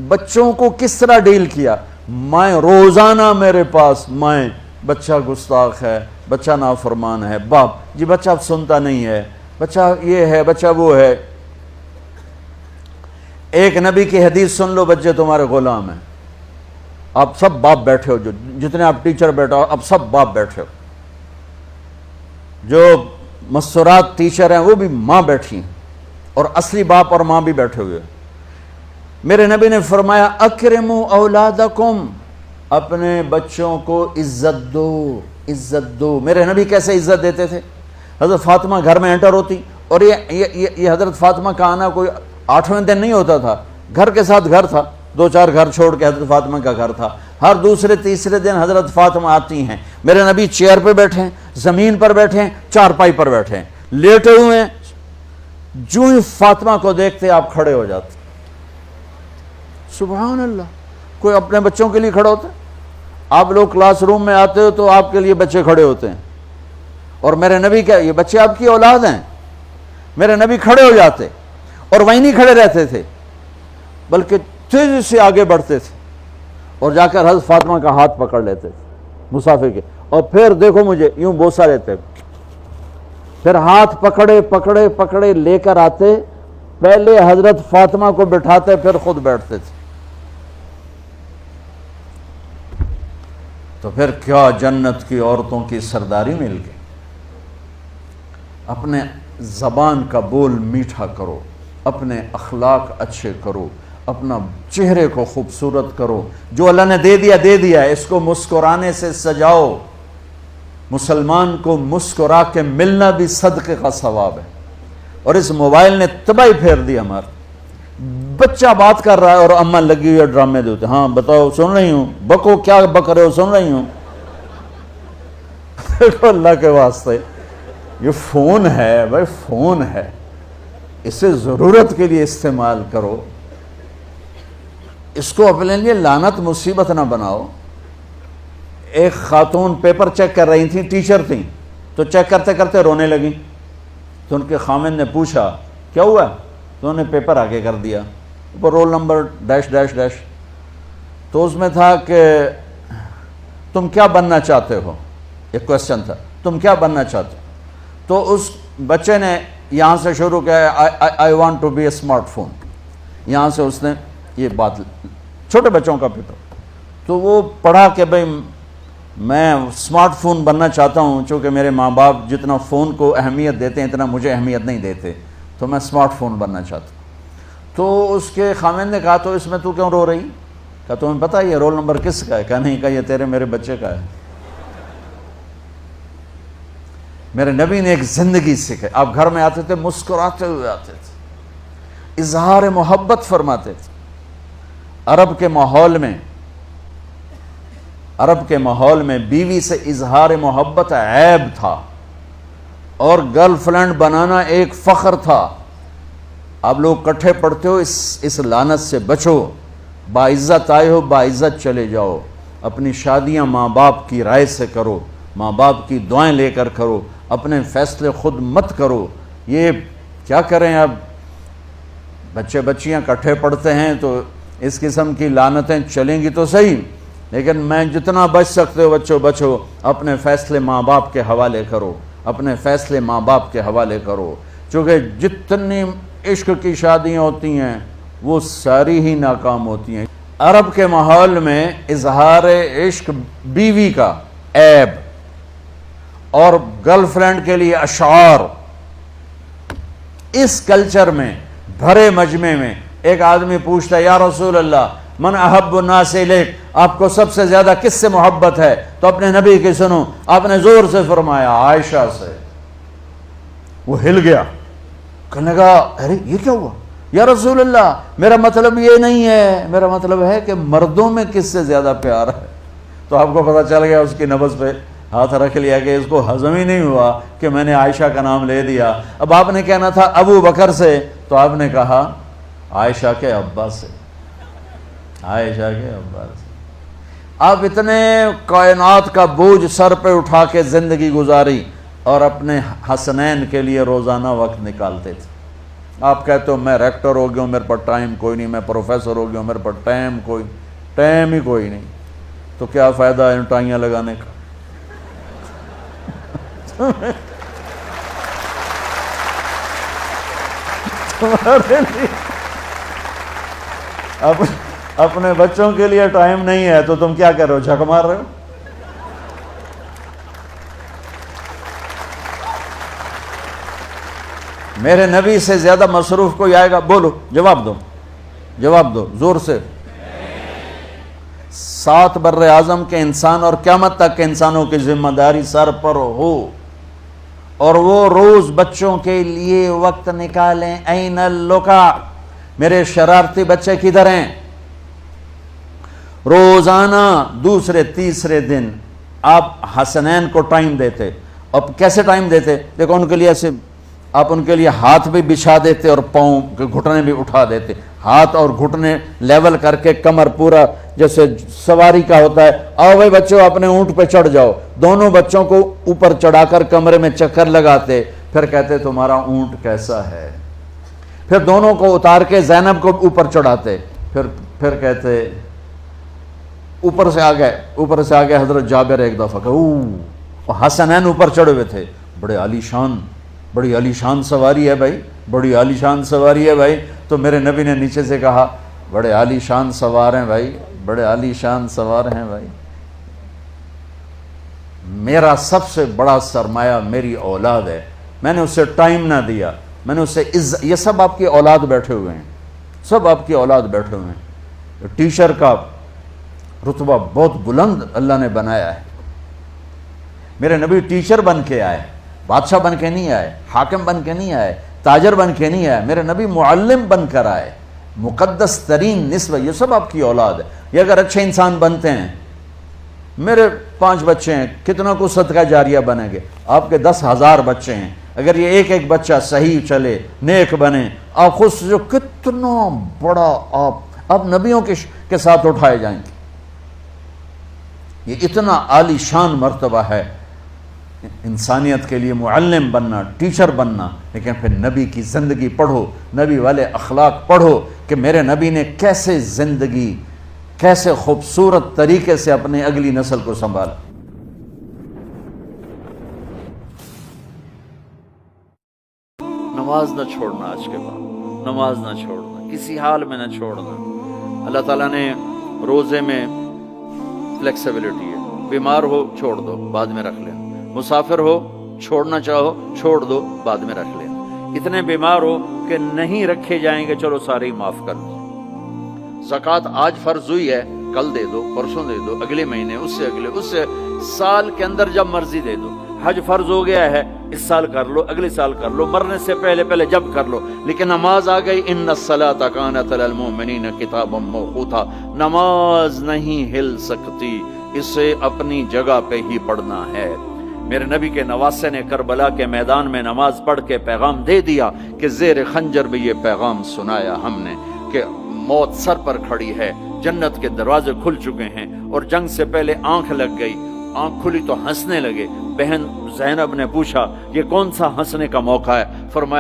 بچوں کو کس طرح ڈیل کیا. میں روزانہ میرے پاس بچہ گستاخ ہے، بچہ نافرمان ہے، باپ جی بچہ اب سنتا نہیں ہے، بچہ یہ ہے، بچہ وہ ہے. ایک نبی کی حدیث سن لو، بچے تمہارے غلام ہیں. آپ سب باپ بیٹھے ہو، جو جتنے آپ ٹیچر بیٹھا ہو اب سب باپ بیٹھے ہو. جو مستورات ٹیچر ہیں وہ بھی ماں بیٹھی ہیں، اور اصلی باپ اور ماں بھی بیٹھے ہوئے. میرے نبی نے فرمایا اکرموا اولادکم، اپنے بچوں کو عزت دو، عزت دو. میرے نبی کیسے عزت دیتے تھے؟ حضرت فاطمہ گھر میں انٹر ہوتی، اور یہ حضرت فاطمہ کا آنا کوئی 8ویں دن نہیں ہوتا تھا، گھر کے ساتھ گھر تھا، 2-4 گھر چھوڑ کے حضرت فاطمہ کا گھر تھا. ہر دوسرے تیسرے دن حضرت فاطمہ آتی ہیں. میرے نبی چیئر پہ بیٹھے ہیں، زمین پر بیٹھے ہیں، چارپائی پر بیٹھے ہیں، لیٹے ہوئے ہیں. جو ہی فاطمہ کو دیکھتے آپ کھڑے ہو جاتے. سبحان اللہ. کوئی اپنے بچوں کے لیے کھڑا ہوتا ہے؟ آپ لوگ کلاس روم میں آتے ہو تو آپ کے لیے بچے کھڑے ہوتے ہیں، اور میرے نبی کیا یہ بچے آپ کی اولاد ہیں؟ میرے نبی کھڑے ہو جاتے، اور وہیں نہیں کھڑے رہتے تھے بلکہ تیزی سے آگے بڑھتے تھے اور جا کر حضرت فاطمہ کا ہاتھ پکڑ لیتے تھے مسافر کے، اور پھر دیکھو مجھے یوں بوسہ لیتے، پھر ہاتھ پکڑے پکڑے پکڑے لے کر آتے، پہلے حضرت فاطمہ کو بٹھاتے پھر خود بیٹھتے تھے. تو پھر کیا جنت کی عورتوں کی سرداری مل گئی. اپنے زبان کا بول میٹھا کرو، اپنے اخلاق اچھے کرو، اپنا چہرے کو خوبصورت کرو. جو اللہ نے دے دیا اس کو مسکرانے سے سجاؤ. مسلمان کو مسکرا کے ملنا بھی صدقے کا ثواب ہے. اور اس موبائل نے تباہی پھیر دی ہمارا. بچہ بات کر رہا ہے اور اماں لگی ہوئی ہے ڈرامے دیتے، ہاں بتاؤ سن رہی ہوں، بکو کیا بک رہے ہو، سن رہی ہوں. اللہ کے واسطے یہ فون ہے بھائی، فون ہے، اسے ضرورت کے لیے استعمال کرو. اس کو اپنے لیے لعنت مصیبت نہ بناؤ. ایک خاتون پیپر چیک کر رہی تھیں، ٹیچر تھیں، تو چیک کرتے کرتے رونے لگیں. تو ان کے خامن نے پوچھا کیا ہوا؟ تو انہوں نے پیپر آگے کر دیا، roll number dash dash dash. تو اس میں تھا کہ تم کیا بننا چاہتے ہو، ایک کوشچن تھا، تم کیا بننا چاہتے ہو. تو اس بچے نے یہاں سے شروع کیا، I want to be a smartphone. یہاں سے اس نے یہ بات، چھوٹے بچوں کا پیپر. تو وہ پڑھا کہ بھئی میں اسمارٹ فون بننا چاہتا ہوں، چونکہ میرے ماں باپ جتنا فون کو اہمیت دیتے ہیں اتنا مجھے اہمیت نہیں دیتے، تو میں اسمارٹ فون بننا چاہتا ہوں. تو اس کے خامن نے کہا تو اس میں تو کیوں رو رہی؟ کہا تمہیں پتہ یہ رول نمبر کس کا ہے؟ کہا نہیں. کہا یہ تیرے میرے بچے کا ہے. میرے نبی نے ایک زندگی سکھائی. آپ گھر میں آتے تھے مسکراتے ہوئے آتے تھے، اظہار محبت فرماتے تھے. عرب کے ماحول میں بیوی سے اظہار محبت عیب تھا، اور گرل فرینڈ بنانا ایک فخر تھا. آپ لوگ کٹھے پڑھتے ہو، اس لعنت سے بچو. باعزت آئے ہو باعزت چلے جاؤ. اپنی شادیاں ماں باپ کی رائے سے کرو، ماں باپ کی دعائیں لے کر کرو، اپنے فیصلے خود مت کرو. یہ کیا کریں، اب بچے بچیاں کٹھے پڑھتے ہیں تو اس قسم کی لعنتیں چلیں گی تو صحیح، لیکن میں جتنا بچ سکتے ہو بچو بچو. اپنے فیصلے ماں باپ کے حوالے کرو، اپنے فیصلے ماں باپ کے حوالے کرو. چونکہ جتنی عشق کی شادیاں ہوتی ہیں وہ ساری ہی ناکام ہوتی ہیں. عرب کے ماحول میں اظہار عشق بیوی کا عیب، اور گرل فرینڈ کے لیے اشعار. اس کلچر میں بھرے مجمع میں ایک آدمی پوچھتا ہے یا رسول اللہ من احب الناس الیک، آپ کو سب سے زیادہ کس سے محبت ہے؟ تو اپنے نبی کی سنو. آپ نے زور سے فرمایا عائشہ سے. وہ ہل گیا، کہنے لگا ارے یہ کیا ہوا یا رسول اللہ، میرا مطلب یہ نہیں ہے، میرا مطلب ہے کہ مردوں میں کس سے زیادہ پیار ہے. تو آپ کو پتہ چل گیا، اس کی نبض پہ ہاتھ رکھ لیا کہ اس کو ہضم ہی نہیں ہوا کہ میں نے عائشہ کا نام لے دیا. اب آپ نے کہنا تھا ابو بکر سے، تو آپ نے کہا عائشہ کے ابا سے، عائشہ کے ابا سے. آپ اتنے کائنات کا بوجھ سر پہ اٹھا کے زندگی گزاری، اور اپنے حسنین کے لیے روزانہ وقت نکالتے تھے. آپ کہتے ہو میں ریکٹر ہو گیا ہوں، میرے پاس ٹائم کوئی نہیں، میں پروفیسر ہو گیا ہوں، میرے پاس ٹائم ہی کوئی نہیں، تو کیا فائدہ ہے ٹائیاں لگانے کا؟ تمہارے لیے اپنے بچوں کے لیے ٹائم نہیں ہے تو تم کیا کر رہے ہو، جھک مار رہے ہو؟ میرے نبی سے زیادہ مصروف کوئی آئے گا؟ بولو، جواب دو زور سے۔ 7 بر اعظم کے انسان اور قیامت تک کے انسانوں کی ذمہ داری سر پر ہو، اور وہ روز بچوں کے لیے وقت نکالیں۔ این اللقا، میرے شرارتی بچے کدھر ہیں؟ روزانہ دوسرے تیسرے دن آپ حسنین کو ٹائم دیتے۔ اب کیسے ٹائم دیتے؟ دیکھو ان کے لیے ایسے آپ ان کے لیے ہاتھ بھی بچھا دیتے اور پاؤں کے گھٹنے بھی اٹھا دیتے، ہاتھ اور گھٹنے لیول کر کے، کمر پورا جیسے سواری کا ہوتا ہے۔ آؤ بھائی بچوں اپنے اونٹ پہ چڑھ جاؤ، دونوں بچوں کو اوپر چڑھا کر کمرے میں چکر لگاتے، پھر کہتے تمہارا اونٹ کیسا ہے، پھر دونوں کو اتار کے زینب کو اوپر چڑھاتے، پھر کہتے اوپر سے آ گئے حضرت جابر ایک دفعہ کہ حسنین اوپر چڑھے ہوئے تھے، بڑی عالی شان سواری ہے بھائی، بڑی عالی شان سواری ہے بھائی، تو میرے نبی نے نیچے سے کہا بڑے عالی شان سوار ہیں بھائی، بڑے عالی شان سوار ہیں بھائی، میرا سب سے بڑا سرمایہ میری اولاد ہے، میں نے اسے ٹائم نہ دیا، میں نے اسے یہ سب آپ کی اولاد بیٹھے ہوئے ہیں، سب آپ کی اولاد بیٹھے ہوئے ہیں۔ ٹیچر کا رتبہ بہت بلند اللہ نے بنایا ہے، میرے نبی ٹیچر بن کے آئے، بادشاہ بن کے نہیں آئے، حاکم بن کے نہیں آئے، تاجر بن کے نہیں آئے، میرے نبی معلم بن کر آئے، مقدس ترین نسبہ، یہ سب آپ کی اولاد ہے۔ یہ اگر اچھے انسان بنتے ہیں، میرے 5 بچے ہیں، کتنا کو صدقہ جاریہ بنیں گے؟ آپ کے 10,000 بچے ہیں، اگر یہ ایک بچہ صحیح چلے، نیک بنے، آپ خود سے جو کتنا بڑا آپ نبیوں کے ساتھ اٹھائے جائیں گے۔ یہ اتنا عالی شان مرتبہ ہے انسانیت کے لیے، معلم بننا، ٹیچر بننا، لیکن پھر نبی کی زندگی پڑھو، نبی والے اخلاق پڑھو کہ میرے نبی نے کیسے زندگی، کیسے خوبصورت طریقے سے اپنی اگلی نسل کو سنبھالا۔ نماز نہ چھوڑنا، آج کے بعد نماز نہ چھوڑنا، کسی حال میں نہ چھوڑنا۔ اللہ تعالیٰ نے روزے میں فلیکسیبلٹی ہے، بیمار ہو چھوڑ دو بعد میں رکھ لینا، مسافر ہو چھوڑنا چاہو چھوڑ دو بعد میں رکھ لینا، اتنے بیمار ہو کہ نہیں رکھے جائیں گے چلو سارے ہی معاف کر دو۔ زکوٰۃ آج فرض ہوئی ہے، کل دے دو، پرسوں دے دو، اگلے مہینے، اس سے سال کے اندر جب مرضی دے دو۔ حج فرض ہو گیا ہے، اس سال کر لو، اگلے سال کر لو، مرنے سے پہلے جب کر لو، لیکن نماز آ گئی، ان الصلاۃ کانت علی المؤمنین کتابا موقوتا، نماز نہیں ہل سکتی، اسے اپنی جگہ پہ ہی پڑھنا ہے۔ میرے نبی کے نواسے نے کربلا کے میدان میں نماز پڑھ کے پیغام دے دیا کہ زیر خنجر بھی یہ پیغام سنایا ہم نے کہ موت سر پر کھڑی ہے، جنت کے دروازے کھل چکے ہیں، اور جنگ سے پہلے آنکھ لگ گئی، آنکھ کھلی تو ہنسنے لگے۔ بہن زینب نے پوچھا یہ کون سا ہنسنے کا موقع ہے؟ فرمایا